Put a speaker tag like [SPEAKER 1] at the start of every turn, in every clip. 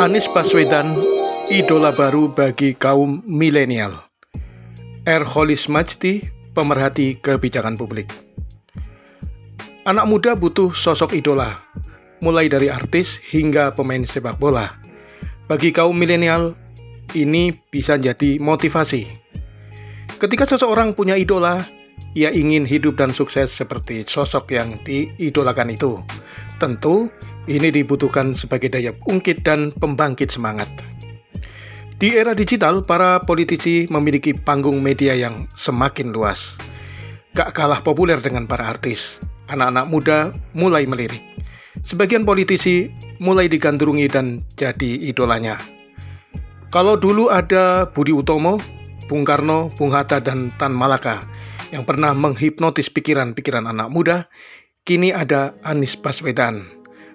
[SPEAKER 1] Anies Baswedan, idola baru bagi kaum milenial. Erholis Majdi, pemerhati kebijakan publik. Anak muda butuh sosok idola, mulai dari artis hingga pemain sepak bola. Bagi kaum milenial, ini bisa jadi motivasi. Ketika seseorang punya idola, ia ingin hidup dan sukses seperti sosok yang diidolakan itu. Tentu, ini dibutuhkan sebagai daya ungkit dan pembangkit semangat. Di era digital, para politisi memiliki panggung media yang semakin luas. Gak kalah populer dengan para artis, anak-anak muda mulai melirik. Sebagian politisi mulai digandrungi dan jadi idolanya. Kalau dulu ada Budi Utomo, Bung Karno, Bung Hatta, dan Tan Malaka yang pernah menghipnotis pikiran-pikiran anak muda, kini ada Anies Baswedan,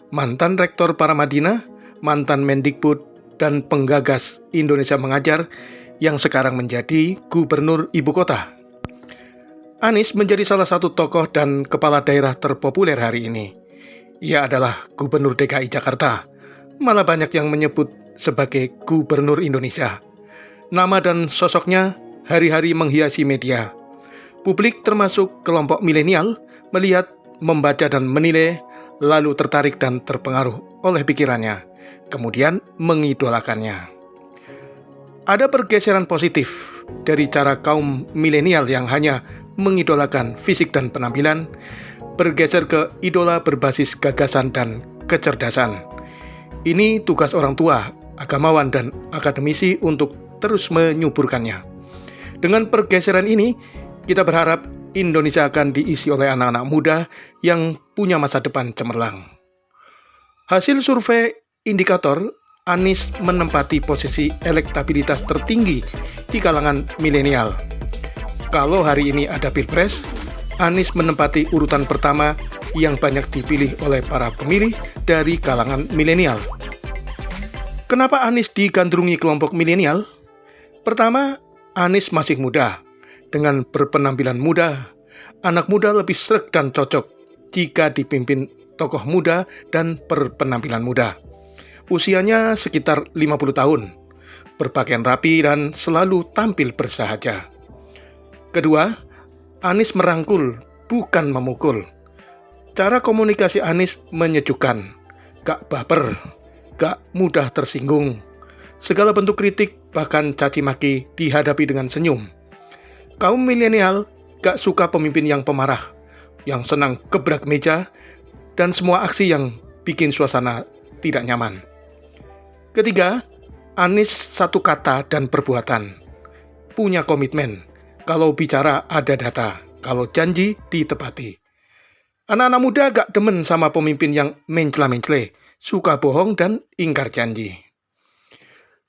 [SPEAKER 1] mantan rektor Paramadina, mantan Mendikbud, dan penggagas Indonesia Mengajar yang sekarang menjadi gubernur ibu kota. Anies menjadi salah satu tokoh dan kepala daerah terpopuler hari ini. Ia adalah gubernur DKI Jakarta, malah banyak yang menyebut sebagai gubernur Indonesia. Nama dan sosoknya hari-hari menghiasi media. Publik termasuk kelompok milenial melihat, membaca dan menilai, lalu tertarik dan terpengaruh oleh pikirannya, kemudian mengidolakannya. Ada pergeseran positif dari cara kaum milenial yang hanya mengidolakan fisik dan penampilan, bergeser ke idola berbasis gagasan dan kecerdasan. Ini tugas orang tua, agamawan, dan akademisi untuk terus menyuburkannya. Dengan pergeseran ini, kita berharap Indonesia akan diisi oleh anak-anak muda yang punya masa depan cemerlang. Hasil survei indikator, Anies menempati posisi elektabilitas tertinggi di kalangan milenial. Kalau hari ini ada Pilpres, Anies menempati urutan pertama yang banyak dipilih oleh para pemilih dari kalangan milenial. Kenapa Anies digandrungi kelompok milenial? Pertama, Anies masih muda. Dengan berpenampilan muda, anak muda lebih sreg dan cocok jika dipimpin tokoh muda dan berpenampilan muda. Usianya sekitar 50 tahun, berpakaian rapi dan selalu tampil bersahaja. Kedua, Anies merangkul, bukan memukul. Cara komunikasi Anies menyejukkan, gak baper, gak mudah tersinggung. Segala bentuk kritik, bahkan caci maki dihadapi dengan senyum. Kaum milenial gak suka pemimpin yang pemarah, yang senang gebrak meja, dan semua aksi yang bikin suasana tidak nyaman. Ketiga, Anies satu kata dan perbuatan. Punya komitmen, kalau bicara ada data, kalau janji ditepati. Anak-anak muda gak demen sama pemimpin yang mencela-mencele, suka bohong dan ingkar janji.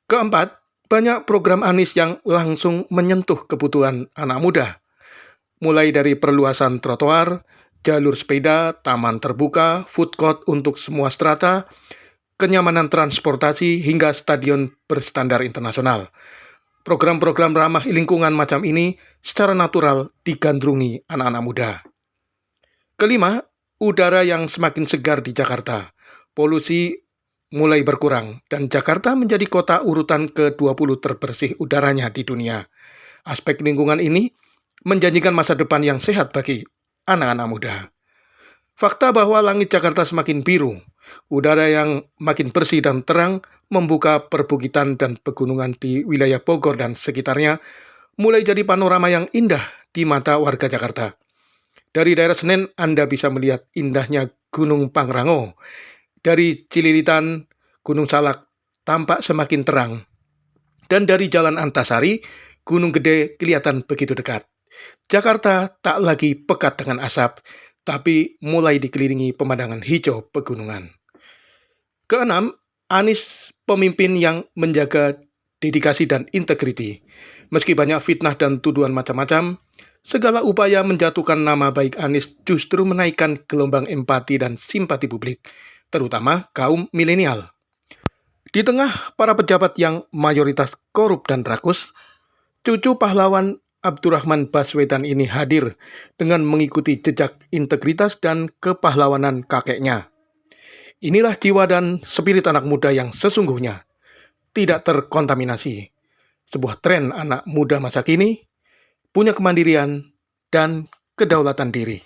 [SPEAKER 1] Keempat, banyak program Anies yang langsung menyentuh kebutuhan anak muda. Mulai dari perluasan trotoar, jalur sepeda, taman terbuka, food court untuk semua strata, kenyamanan transportasi hingga stadion berstandar internasional. Program-program ramah lingkungan macam ini secara natural digandrungi anak-anak muda. Kelima, udara yang semakin segar di Jakarta. Polusi mulai berkurang, dan Jakarta menjadi kota urutan ke-20 terbersih udaranya di dunia. Aspek lingkungan ini menjanjikan masa depan yang sehat bagi anak-anak muda. Fakta bahwa langit Jakarta semakin biru, udara yang makin bersih dan terang membuka perbukitan dan pegunungan di wilayah Bogor dan sekitarnya, mulai jadi panorama yang indah di mata warga Jakarta. Dari daerah Senen, Anda bisa melihat indahnya Gunung Pangrango. Dari Cililitan, Gunung Salak tampak semakin terang. Dan dari Jalan Antasari, Gunung Gede kelihatan begitu dekat. Jakarta tak lagi pekat dengan asap, tapi mulai dikelilingi pemandangan hijau pegunungan. Keenam, Anies pemimpin yang menjaga dedikasi dan integriti. Meski banyak fitnah dan tuduhan macam-macam, segala upaya menjatuhkan nama baik Anies justru menaikkan gelombang empati dan simpati publik, terutama kaum milenial. Di tengah para pejabat yang mayoritas korup dan rakus, cucu pahlawan Abdurrahman Baswedan ini hadir dengan mengikuti jejak integritas dan kepahlawanan kakeknya. Inilah jiwa dan spirit anak muda yang sesungguhnya tidak terkontaminasi. Sebuah tren anak muda masa kini punya kemandirian dan kedaulatan diri.